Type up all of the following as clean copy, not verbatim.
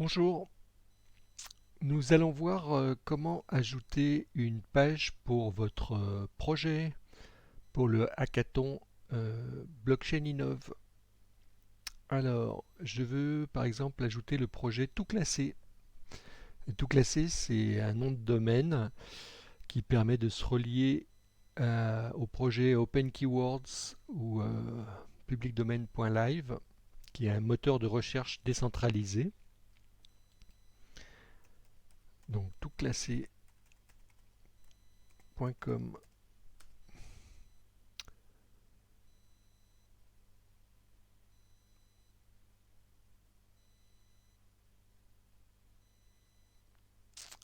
Bonjour, nous allons voir comment ajouter une page pour votre projet, pour le hackathon Blockchain Innov. Alors, je veux par exemple ajouter le projet Tout Classé. Et Tout Classé, c'est un nom de domaine qui permet de se relier au projet Open Keywords ou publicdomain.live, qui est un moteur de recherche décentralisé. Donc toutclassé.com.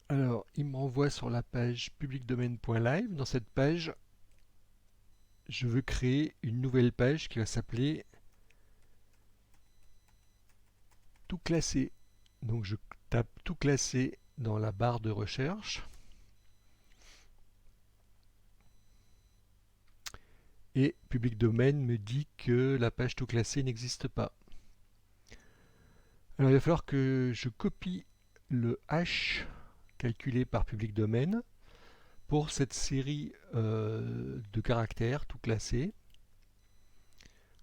Alors, il me renvoie sur la page publicdomain.live. Dans cette page, je veux créer une nouvelle page qui va s'appeler Tout classé. Donc, je tape Tout classé dans la barre de recherche et Public Domain me dit que la page Tout classé n'existe pas. Alors, il va falloir que je copie le hash calculé par Public Domain pour cette série de caractères tout classés.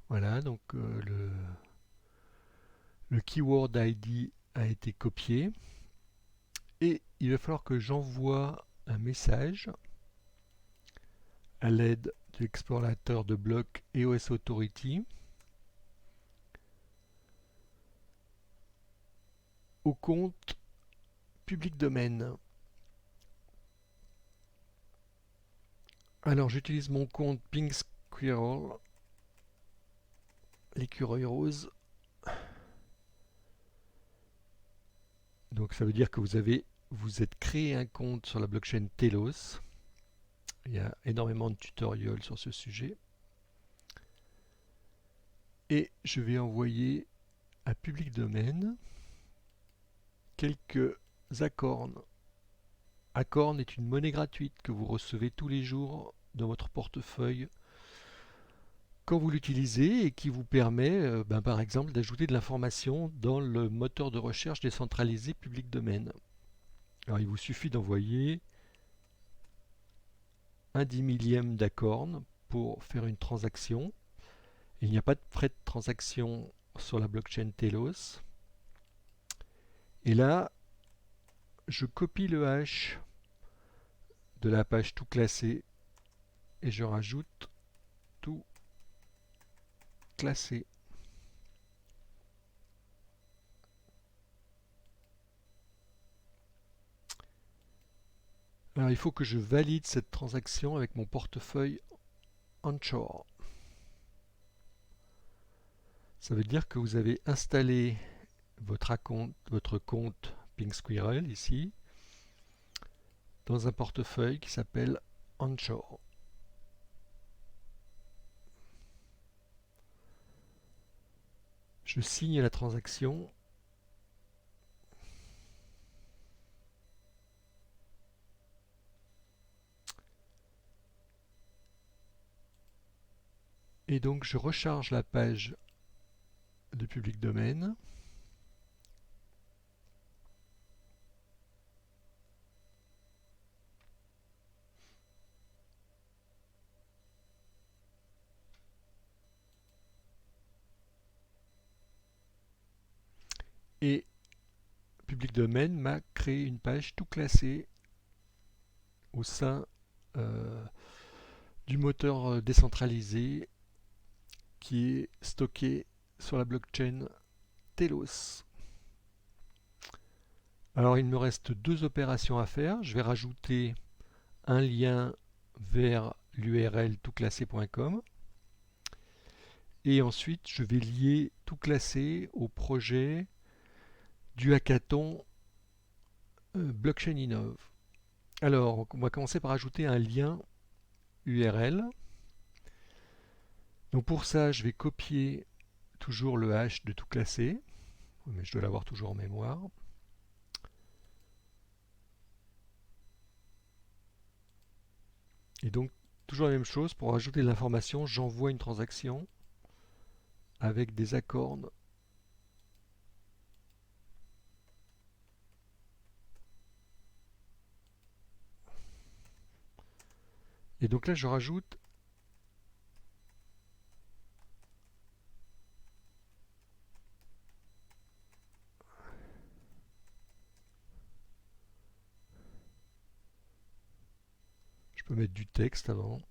Voilà, donc le keyword ID a été copié et il va falloir que j'envoie un message à l'aide de l'explorateur de blocs EOS Authority au compte public domaine. Alors j'utilise mon compte Pink Squirrel, l'écureuil rose. Donc ça veut dire que vous êtes créé un compte sur la blockchain Telos. Il y a énormément de tutoriels sur ce sujet. Et je vais envoyer à public domain quelques acorns. Acorn est une monnaie gratuite que vous recevez tous les jours dans votre portefeuille quand vous l'utilisez et qui vous permet par exemple d'ajouter de l'information dans le moteur de recherche décentralisé public domain. Alors il vous suffit d'envoyer un 10 millième d'acorn pour faire une transaction. Il n'y a pas de frais de transaction sur la blockchain Telos. Et là, je copie le hash de la page tout classé et je rajoute tout classé. Alors il faut que je valide cette transaction avec mon portefeuille Onshore. Ça veut dire que vous avez installé votre compte Pink Squirrel ici dans un portefeuille qui s'appelle Onshore. Je signe la transaction. Et donc je recharge la page de public domain. Et public domain m'a créé une page tout classée au sein du moteur décentralisé qui est stocké sur la blockchain Telos. Alors il me reste deux opérations à faire. Je vais rajouter un lien vers l'URL toutclassé.com et ensuite je vais lier tout classé au projet du hackathon Blockchain Innov. Alors on va commencer par ajouter un lien URL. Donc pour ça je vais copier toujours le hash de tout classé, mais je dois l'avoir toujours en mémoire. Et donc toujours la même chose, pour ajouter de l'information, j'envoie une transaction avec des acorns Et donc là, je rajoute je peux mettre du texte avant.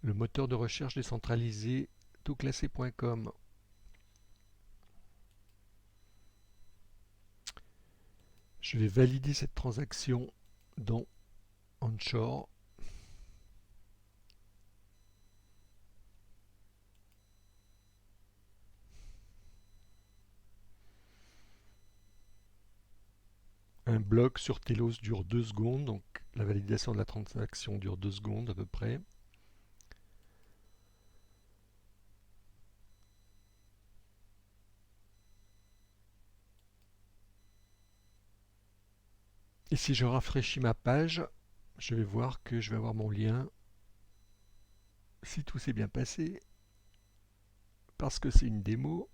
Le moteur de recherche décentralisé toutclassé.com. Je vais valider cette transaction dans Onshore. Un bloc sur Telos dure 2 secondes, donc la validation de la transaction dure 2 secondes à peu près. Et si je rafraîchis ma page, je vais voir que je vais avoir mon lien. Si tout s'est bien passé, parce que c'est une démo.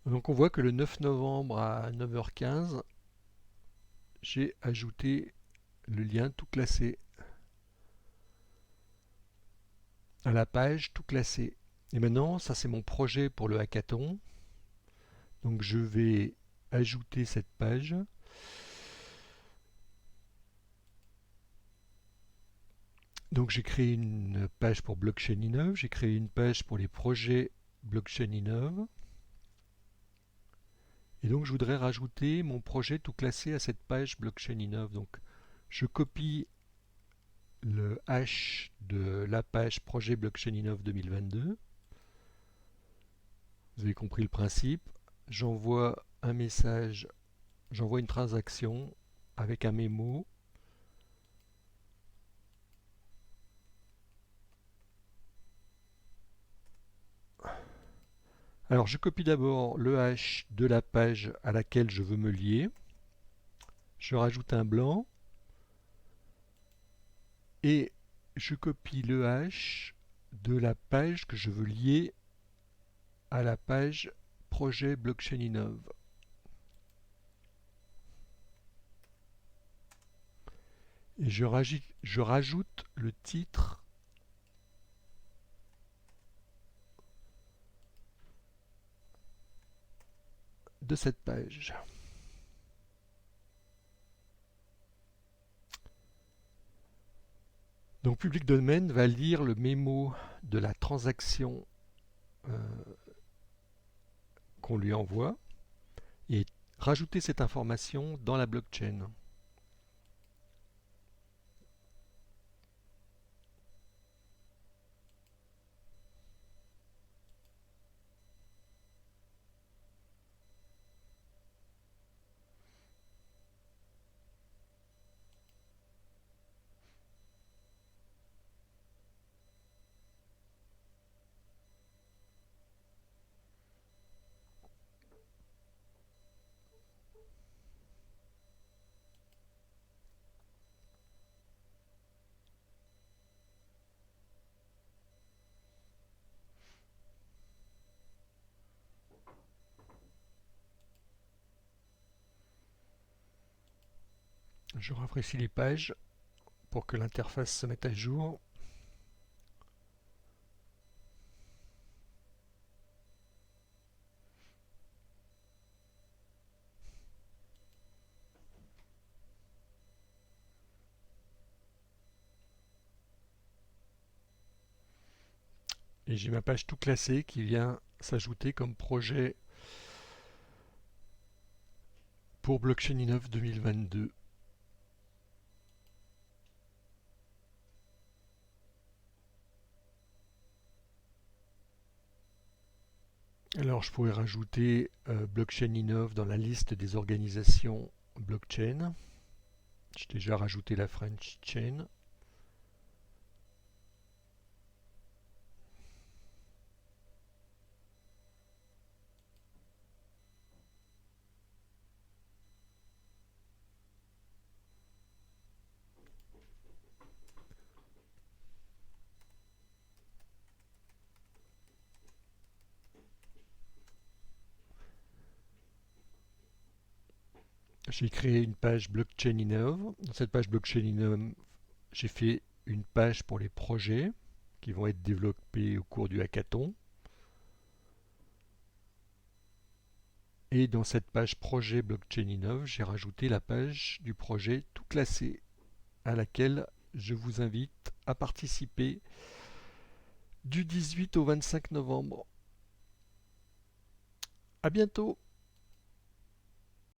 Donc on voit que le 9 novembre à 9h15, j'ai ajouté le lien tout classé à la page tout classé. Et maintenant, ça c'est mon projet pour le hackathon. Donc je vais ajouter cette page. Donc j'ai créé une page pour Blockchain Innov, j'ai créé une page pour les projets Blockchain Innov. Et donc je voudrais rajouter mon projet tout classé à cette page Blockchain Innov. Donc je copie le hash de la page projet Blockchain Innov 2022. Vous avez compris le principe. J'envoie un message, j'envoie une transaction avec un mémo. Alors je copie d'abord le hash de la page à laquelle je veux me lier. Je rajoute un blanc. Et je copie le hash de la page que je veux lier à la page projet Blockchain Innov. Et je rajoute le titre de cette page. Donc Public Domain va lire le mémo de la transaction qu'on lui envoie et rajouter cette information dans la blockchain. Je rafraîchis les pages pour que l'interface se mette à jour. Et j'ai ma page tout classée qui vient s'ajouter comme projet pour Blockchain Innov 2022. Alors je pourrais rajouter Blockchain Innov dans la liste des organisations blockchain. J'ai déjà rajouté la French Chain. J'ai créé une page Blockchain Innov. Dans cette page Blockchain Innov, j'ai fait une page pour les projets qui vont être développés au cours du hackathon. Et dans cette page projet Blockchain Innov, j'ai rajouté la page du projet tout classé à laquelle je vous invite à participer du 18 au 25 novembre. À bientôt!